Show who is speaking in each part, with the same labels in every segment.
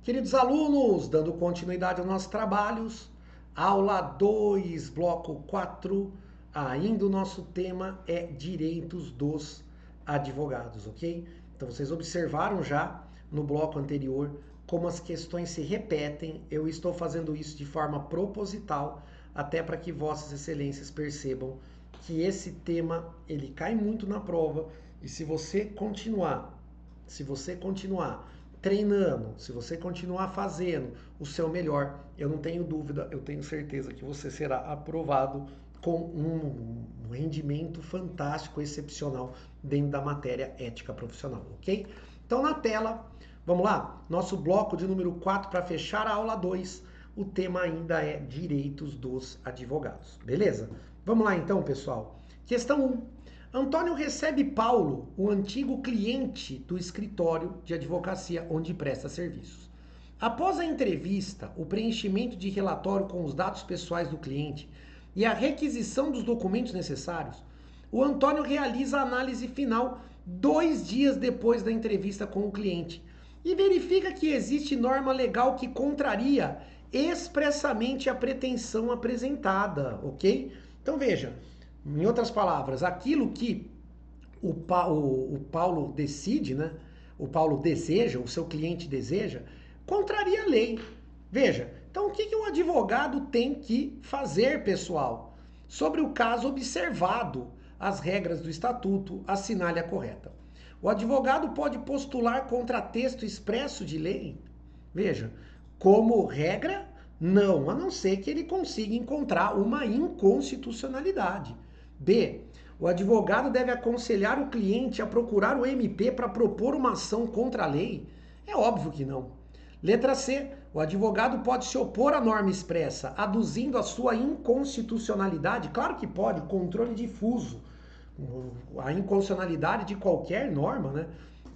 Speaker 1: Queridos alunos, dando continuidade aos nossos trabalhos, aula 2, bloco 4, ainda o nosso tema é direitos dos advogados, ok? Então vocês observaram já no bloco anterior como as questões se repetem. Eu estou fazendo isso de forma proposital, até para que vossas excelências percebam que esse tema ele cai muito na prova, e se você continuar treinando, se você continuar fazendo o seu melhor, eu não tenho dúvida, eu tenho certeza que você será aprovado com um rendimento fantástico, excepcional dentro da matéria ética profissional, ok? Então na tela, vamos lá, nosso bloco de número 4 para fechar a aula 2, o tema ainda é direitos dos advogados, beleza? Vamos lá então, pessoal. Questão 1. Antônio recebe Paulo, o antigo cliente do escritório de advocacia onde presta serviços. Após a entrevista, o preenchimento de relatório com os dados pessoais do cliente e a requisição dos documentos necessários, o Antônio realiza a análise final 2 dias depois da entrevista com o cliente e verifica que existe norma legal que contraria expressamente a pretensão apresentada, ok? Então veja, em outras palavras, aquilo que o Paulo decide, né? O Paulo deseja, o seu cliente deseja, contraria a lei. Veja, então o que o advogado tem que fazer, pessoal? Sobre o caso observado, as regras do estatuto, assinale a correta. O advogado pode postular contra texto expresso de lei? Veja, como regra, não, a não ser que ele consiga encontrar uma inconstitucionalidade. B. O advogado deve aconselhar o cliente a procurar o MP para propor uma ação contra a lei? É óbvio que não. Letra C. O advogado pode se opor à norma expressa, aduzindo a sua inconstitucionalidade? Claro que pode, controle difuso. A inconstitucionalidade de qualquer norma, né,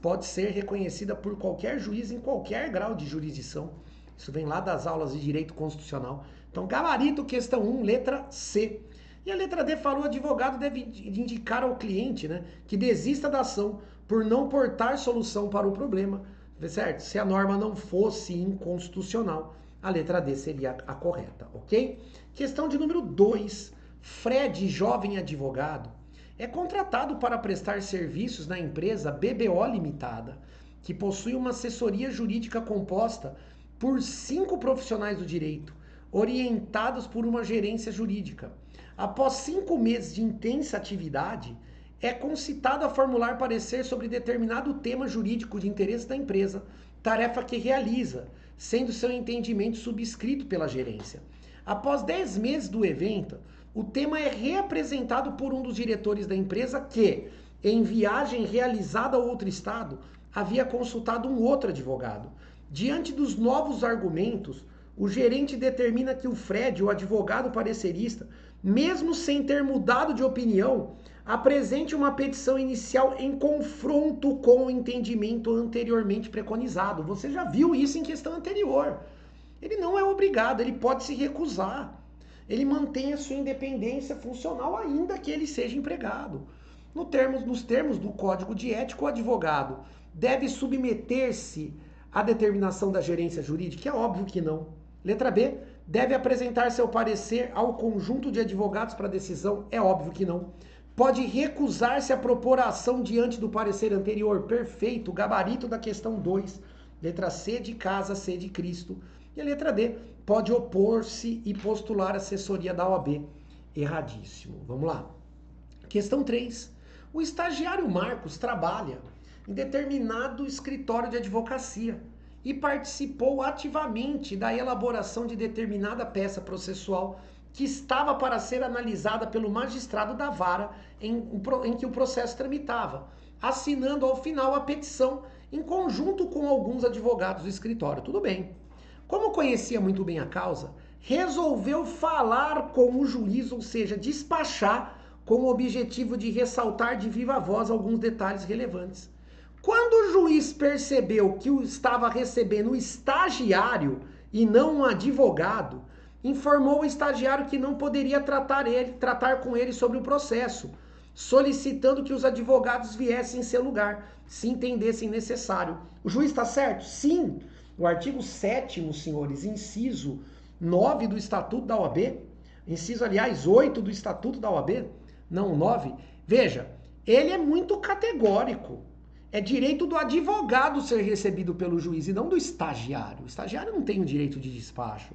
Speaker 1: pode ser reconhecida por qualquer juiz em qualquer grau de jurisdição. Isso vem lá das aulas de direito constitucional. Então, gabarito, questão 1, letra C. E a letra D falou: o advogado deve indicar ao cliente, né, que desista da ação por não portar solução para o problema, certo? Se a norma não fosse inconstitucional, a letra D seria a correta, ok? Questão de número 2. Fred, jovem advogado, é contratado para prestar serviços na empresa BBO Limitada, que possui uma assessoria jurídica composta por 5 profissionais do direito, orientados por uma gerência jurídica. Após 5 meses de intensa atividade, é concitado a formular parecer sobre determinado tema jurídico de interesse da empresa, tarefa que realiza, sendo seu entendimento subscrito pela gerência. Após 10 meses do evento, o tema é reapresentado por um dos diretores da empresa que, em viagem realizada a outro estado, havia consultado um outro advogado. Diante dos novos argumentos, o gerente determina que o Fred, o advogado parecerista, mesmo sem ter mudado de opinião, apresente uma petição inicial em confronto com o entendimento anteriormente preconizado. Você já viu isso em questão anterior. Ele não é obrigado, ele pode se recusar. Ele mantém a sua independência funcional ainda que ele seja empregado. Nos termos do Código de Ética, o advogado deve submeter-se à determinação da gerência jurídica? É óbvio que não. Letra B. Deve apresentar seu parecer ao conjunto de advogados para decisão? É óbvio que não. Pode recusar-se a propor a ação diante do parecer anterior? Perfeito. Gabarito da questão 2. Letra C de casa, C de Cristo. E a letra D. Pode opor-se e postular assessoria da OAB? Erradíssimo. Vamos lá. Questão 3. O estagiário Marcos trabalha em determinado escritório de advocacia e participou ativamente da elaboração de determinada peça processual que estava para ser analisada pelo magistrado da vara em que o processo tramitava, assinando ao final a petição em conjunto com alguns advogados do escritório. Tudo bem. Como conhecia muito bem a causa, resolveu falar com o juiz, ou seja, despachar, com o objetivo de ressaltar de viva voz alguns detalhes relevantes. Quando o juiz percebeu que estava recebendo um estagiário e não um advogado, informou o estagiário que não poderia tratar com ele sobre o processo, solicitando que os advogados viessem em seu lugar, se entendessem necessário. O juiz está certo? Sim. O artigo 7º, senhores, inciso 9 do Estatuto da OAB, inciso, aliás, 8 do Estatuto da OAB, não 9, veja, ele é muito categórico. É direito do advogado ser recebido pelo juiz e não do estagiário. O estagiário não tem o direito de despacho.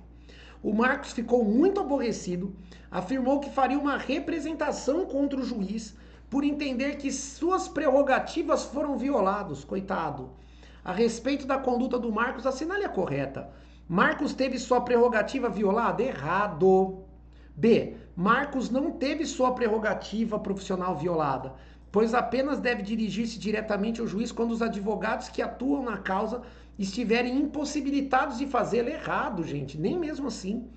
Speaker 1: O Marcos ficou muito aborrecido, afirmou que faria uma representação contra o juiz por entender que suas prerrogativas foram violadas, coitado. A respeito da conduta do Marcos, assinale a correta. Marcos teve sua prerrogativa violada? Errado. B. Marcos não teve sua prerrogativa profissional violada, pois apenas deve dirigir-se diretamente ao juiz quando os advogados que atuam na causa estiverem impossibilitados de fazê-lo. Errado, gente, nem mesmo assim.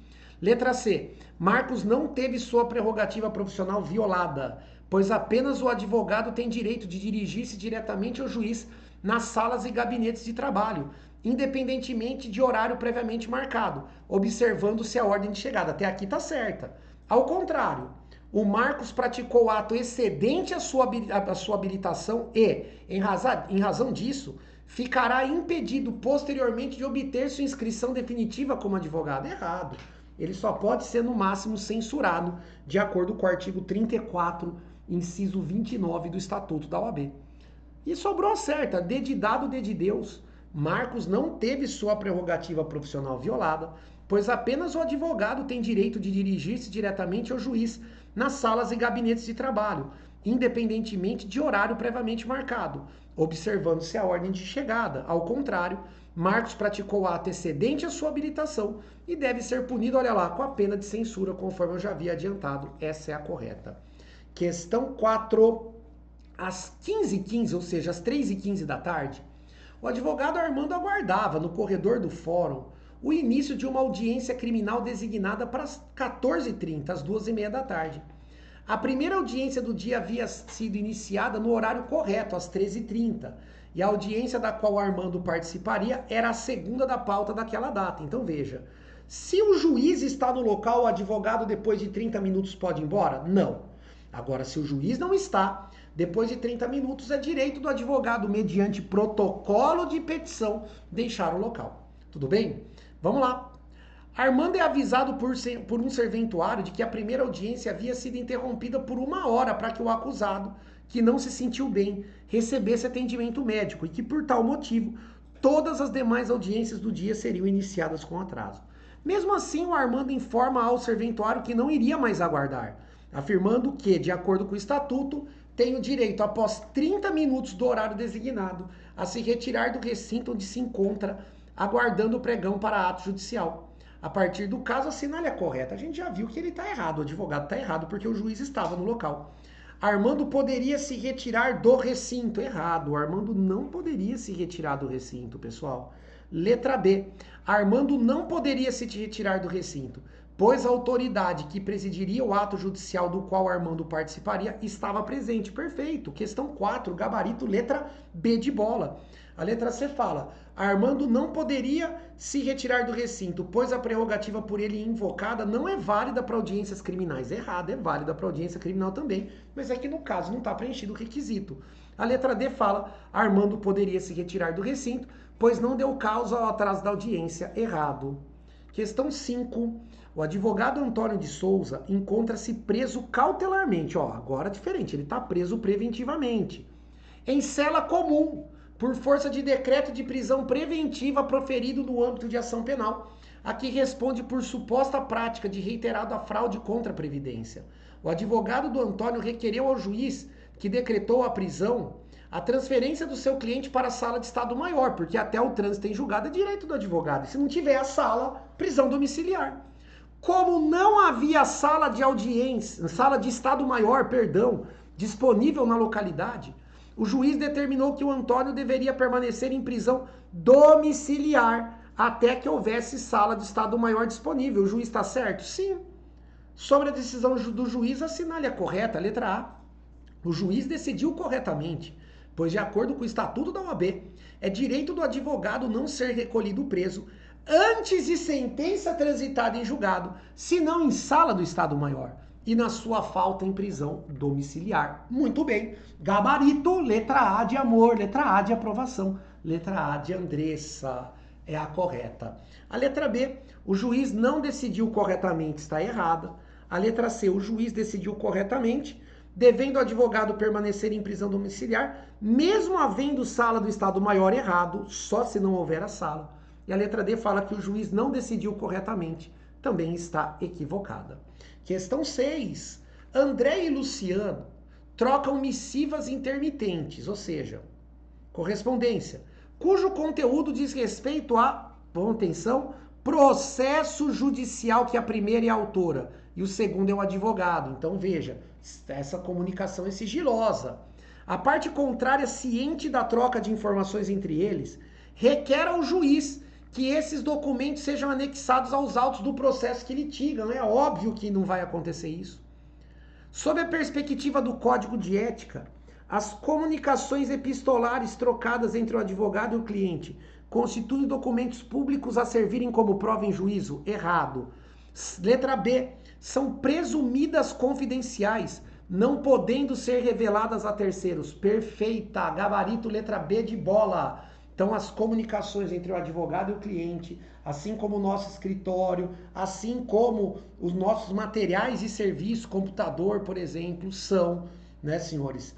Speaker 1: Letra C. Marcos não teve sua prerrogativa profissional violada, pois apenas o advogado tem direito de dirigir-se diretamente ao juiz nas salas e gabinetes de trabalho, independentemente de horário previamente marcado, observando-se a ordem de chegada. Até aqui tá certa. Ao contrário, o Marcos praticou ato excedente à sua habilitação e, em razão disso, ficará impedido posteriormente de obter sua inscrição definitiva como advogado. Errado. Ele só pode ser, no máximo, censurado, de acordo com o artigo 34, inciso 29 do Estatuto da OAB. E sobrou a certa, D de dado, D de Deus. Marcos não teve sua prerrogativa profissional violada, pois apenas o advogado tem direito de dirigir-se diretamente ao juiz nas salas e gabinetes de trabalho, independentemente de horário previamente marcado, observando-se a ordem de chegada. Ao contrário, Marcos praticou ato excedente à sua habilitação e deve ser punido, olha lá, com a pena de censura, conforme eu já havia adiantado. Essa é a correta. Questão 4. Às 15h15, ou seja, às 3h15 da tarde, o advogado Armando aguardava no corredor do fórum o início de uma audiência criminal designada para as 14h30, às 2h30 da tarde. A primeira audiência do dia havia sido iniciada no horário correto, às 13h30, e a audiência da qual Armando participaria era a segunda da pauta daquela data. Então veja, se o juiz está no local, o advogado depois de 30 minutos pode ir embora? Não. Agora, se o juiz não está, depois de 30 minutos é direito do advogado, mediante protocolo de petição, deixar o local. Tudo bem? Vamos lá. Armando é avisado por um serventuário de que a primeira audiência havia sido interrompida por 1 hora para que o acusado, que não se sentiu bem, recebesse atendimento médico e que, por tal motivo, todas as demais audiências do dia seriam iniciadas com atraso. Mesmo assim, o Armando informa ao serventuário que não iria mais aguardar, afirmando que, de acordo com o estatuto, tem o direito, após 30 minutos do horário designado, a se retirar do recinto onde se encontra, aguardando o pregão para ato judicial. A partir do caso, assinale a correta. A gente já viu que ele está errado, o advogado está errado, porque o juiz estava no local. Armando poderia se retirar do recinto. Errado, o Armando não poderia se retirar do recinto, pessoal. Letra B. Armando não poderia se retirar do recinto, pois a autoridade que presidiria o ato judicial do qual Armando participaria estava presente. Perfeito. Questão 4, gabarito, letra B de bola. A letra C fala, Armando não poderia se retirar do recinto, pois a prerrogativa por ele invocada não é válida para audiências criminais. Errado, é válida para audiência criminal também, mas é que no caso não está preenchido o requisito. A letra D fala, Armando poderia se retirar do recinto, pois não deu causa ao atraso da audiência. Errado. Questão 5. O advogado Antônio de Souza encontra-se preso cautelarmente. Ó, agora é diferente, ele está preso preventivamente. Em cela comum, por força de decreto de prisão preventiva proferido no âmbito de ação penal, a que responde por suposta prática de reiterada fraude contra a Previdência. O advogado do Antônio requereu ao juiz que decretou a prisão a transferência do seu cliente para a sala de estado maior, porque até o trânsito em julgado é direito do advogado. E se não tiver a sala, prisão domiciliar. Como não havia sala de audiência, sala de estado maior, disponível na localidade, o juiz determinou que o Antônio deveria permanecer em prisão domiciliar até que houvesse sala de estado maior disponível. O juiz está certo? Sim. Sobre a decisão do juiz, assinale a correta, letra A. O juiz decidiu corretamente, pois de acordo com o Estatuto da OAB, é direito do advogado não ser recolhido preso antes de sentença transitada em julgado, senão em sala do estado maior, e na sua falta em prisão domiciliar. Muito bem. Gabarito, letra A de amor, letra A de aprovação, letra A de Andressa. é a correta. A letra B, o juiz não decidiu corretamente, está errada. A letra C, o juiz decidiu corretamente, devendo o advogado permanecer em prisão domiciliar, mesmo havendo sala do Estado Maior, errado, só se não houver a sala. E a letra D fala que o juiz não decidiu corretamente, também está equivocada. Questão 6. André e Luciano trocam missivas intermitentes, ou seja, correspondência, cujo conteúdo diz respeito a, vamos atenção, processo judicial, que a primeira é a autora e o segundo é o advogado. Então veja, essa comunicação é sigilosa. A parte contrária, ciente da troca de informações entre eles, requer ao juiz que esses documentos sejam anexados aos autos do processo que litigam. É óbvio que não vai acontecer isso. Sob a perspectiva do Código de Ética, as comunicações epistolares trocadas entre o advogado e o cliente constituem documentos públicos a servirem como prova em juízo? Errado. Letra B. São presumidas confidenciais, não podendo ser reveladas a terceiros. Perfeita. Gabarito letra B de bola. Então, as comunicações entre o advogado e o cliente, assim como o nosso escritório, assim como os nossos materiais e serviços, computador, por exemplo, são, né, senhores,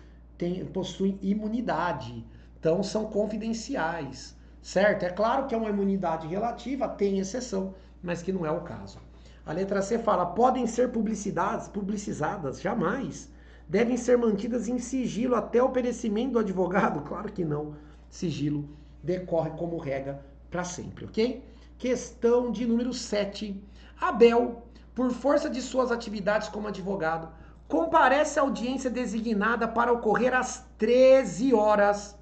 Speaker 1: possuem imunidade. Então, são confidenciais, certo? É claro que é uma imunidade relativa, tem exceção, mas que não é o caso. A letra C fala, podem ser publicizadas, jamais. Devem ser mantidas em sigilo até o perecimento do advogado? Claro que não. Sigilo decorre como regra para sempre, ok? Questão de número 7. Abel, por força de suas atividades como advogado, comparece à audiência designada para ocorrer às 13 horas.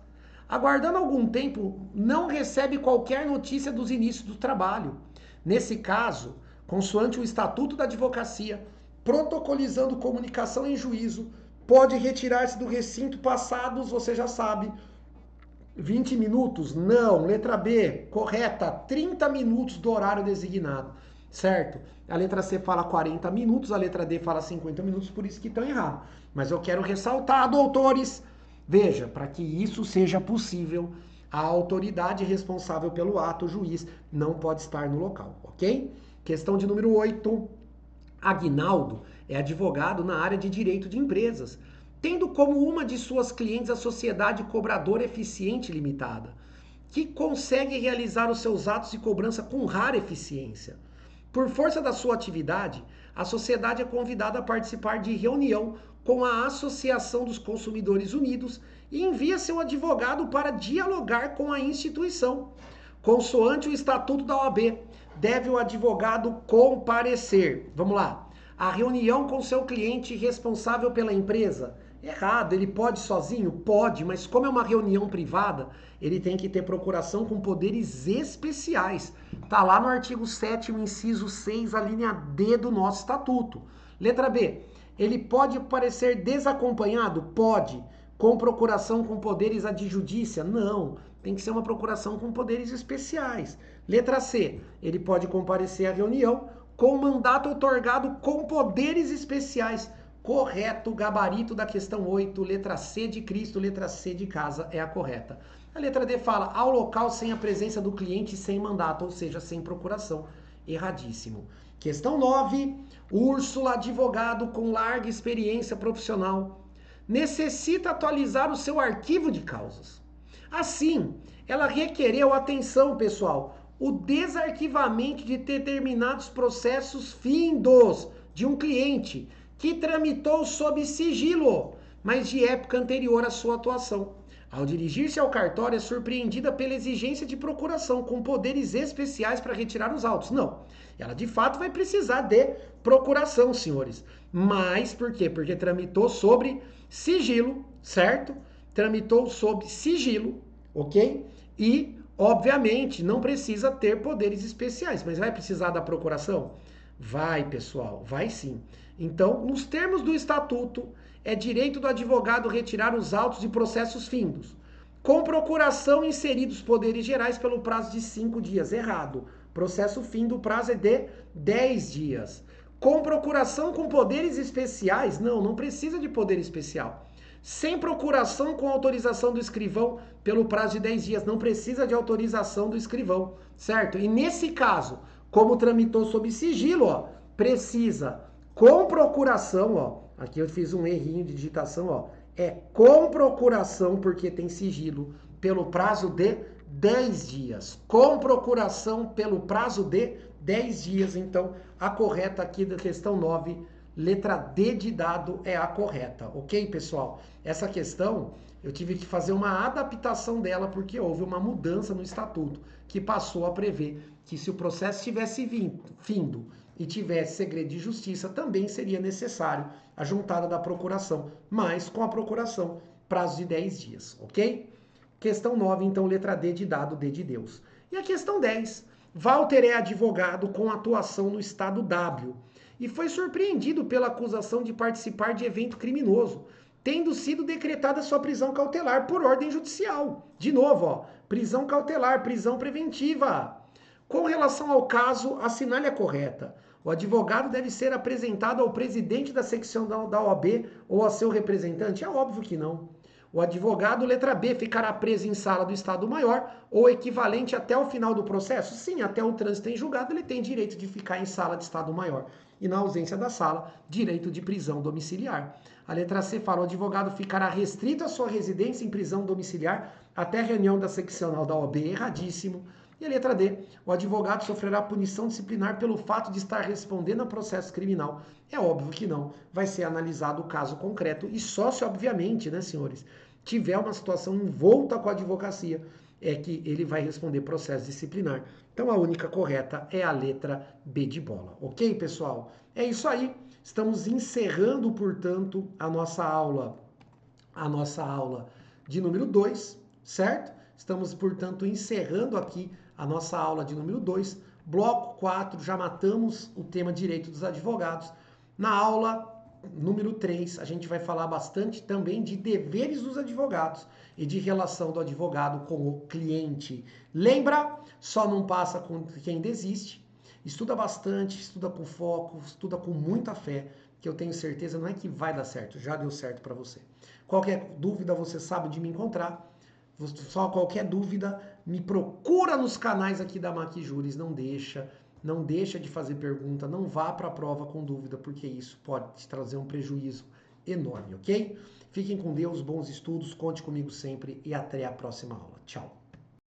Speaker 1: Aguardando algum tempo, não recebe qualquer notícia dos inícios do trabalho. Nesse caso, consoante o Estatuto da Advocacia, protocolizando comunicação em juízo, pode retirar-se do recinto passados, você já sabe, 20 minutos? Não. Letra B, correta, 30 minutos do horário designado, certo? A letra C fala 40 minutos, a letra D fala 50 minutos, por isso que estão errados. Mas eu quero ressaltar, doutores, veja, para que isso seja possível, a autoridade responsável pelo ato, o juiz, não pode estar no local, ok? Questão de número 8. Aguinaldo é advogado na área de direito de empresas, tendo como uma de suas clientes a Sociedade Cobradora Eficiente Limitada, que consegue realizar os seus atos de cobrança com rara eficiência. Por força da sua atividade, a sociedade é convidada a participar de reunião com a Associação dos Consumidores Unidos e envia seu advogado para dialogar com a instituição. Consoante o Estatuto da OAB, deve o advogado comparecer. Vamos lá. A reunião com seu cliente responsável pela empresa. Errado, ele pode sozinho? Pode, mas como é uma reunião privada, ele tem que ter procuração com poderes especiais. Tá lá no artigo 7º, inciso 6, a linha D do nosso estatuto. Letra B, ele pode parecer desacompanhado? Pode. Com procuração com poderes adjudícia? Não, tem que ser uma procuração com poderes especiais. Letra C, ele pode comparecer à reunião com mandato otorgado com poderes especiais. Correto, gabarito da questão 8, letra C de Cristo, letra C de casa é a correta. A letra D fala ao local sem a presença do cliente sem mandato, ou seja, sem procuração. Erradíssimo. Questão 9, Úrsula, advogado com larga experiência profissional, necessita atualizar o seu arquivo de causas. Assim, ela requereu, atenção pessoal, o desarquivamento de determinados processos findos de um cliente que tramitou sob sigilo, mas de época anterior à sua atuação. Ao dirigir-se ao cartório, é surpreendida pela exigência de procuração, com poderes especiais para retirar os autos. Não, ela de fato vai precisar de procuração, senhores. Mas por quê? Porque tramitou sobre sigilo, certo? Tramitou sob sigilo, ok? E, obviamente, não precisa ter poderes especiais, mas vai precisar da procuração? Vai, pessoal, vai sim. Então, nos termos do estatuto, é direito do advogado retirar os autos de processos findos. Com procuração inseridos poderes gerais pelo prazo de 5 dias. Errado. Processo findo, o prazo é de 10 dias. Com procuração com poderes especiais? Não, não precisa de poder especial. sem procuração com autorização do escrivão pelo prazo de 10 dias. Não precisa de autorização do escrivão, certo? E nesse caso, como tramitou sob sigilo, ó, precisa com procuração, ó, aqui eu fiz um errinho de digitação, ó, é com procuração, porque tem sigilo, pelo prazo de 10 dias. Com procuração pelo prazo de 10 dias. Então, a correta aqui da questão 9, letra D de dado é a correta, ok, pessoal? Essa questão eu tive que fazer uma adaptação dela porque houve uma mudança no estatuto que passou a prever que se o processo tivesse findo e tivesse segredo de justiça, também seria necessário a juntada da procuração, mas com a procuração, prazo de 10 dias, ok? Questão 9, então, letra D de dado, D de Deus. E a questão 10, Walter é advogado com atuação no estado W e foi surpreendido pela acusação de participar de evento criminoso, tendo sido decretada sua prisão cautelar por ordem judicial. De novo, ó, prisão cautelar, prisão preventiva. Com relação ao caso, assinale a correta. O advogado deve ser apresentado ao presidente da secção da OAB ou a seu representante? É óbvio que não. O advogado, letra B, ficará preso em sala do Estado Maior ou equivalente até o final do processo? Sim, até o trânsito em julgado ele tem direito de ficar em sala de Estado Maior. E na ausência da sala, direito de prisão domiciliar. A letra C fala, o advogado ficará restrito à sua residência em prisão domiciliar até a reunião da seccional da OAB. Erradíssimo. E a letra D, o advogado sofrerá punição disciplinar pelo fato de estar respondendo a processo criminal. É óbvio que não. Vai ser analisado o caso concreto e só se, obviamente, né, senhores, tiver uma situação envolta com a advocacia, é que ele vai responder processo disciplinar. Então a única correta é a letra B de bola. Ok, pessoal? É isso aí. Estamos encerrando, portanto, a nossa aula de número 2, certo? Estamos, portanto, encerrando aqui a nossa aula de número 2. Bloco 4, já matamos o tema direito dos advogados. Na aula número 3, a gente vai falar bastante também de deveres dos advogados e de relação do advogado com o cliente. Lembra? Só não passa com quem desiste. Estuda bastante, estuda com foco, estuda com muita fé, que eu tenho certeza não é que vai dar certo, já deu certo para você. Qualquer dúvida você sabe de me encontrar. Só qualquer dúvida, me procura nos canais aqui da Maquijuris, não deixa de fazer pergunta, não vá para a prova com dúvida, porque isso pode te trazer um prejuízo enorme, ok? Fiquem com Deus, bons estudos, conte comigo sempre e até a próxima aula. Tchau!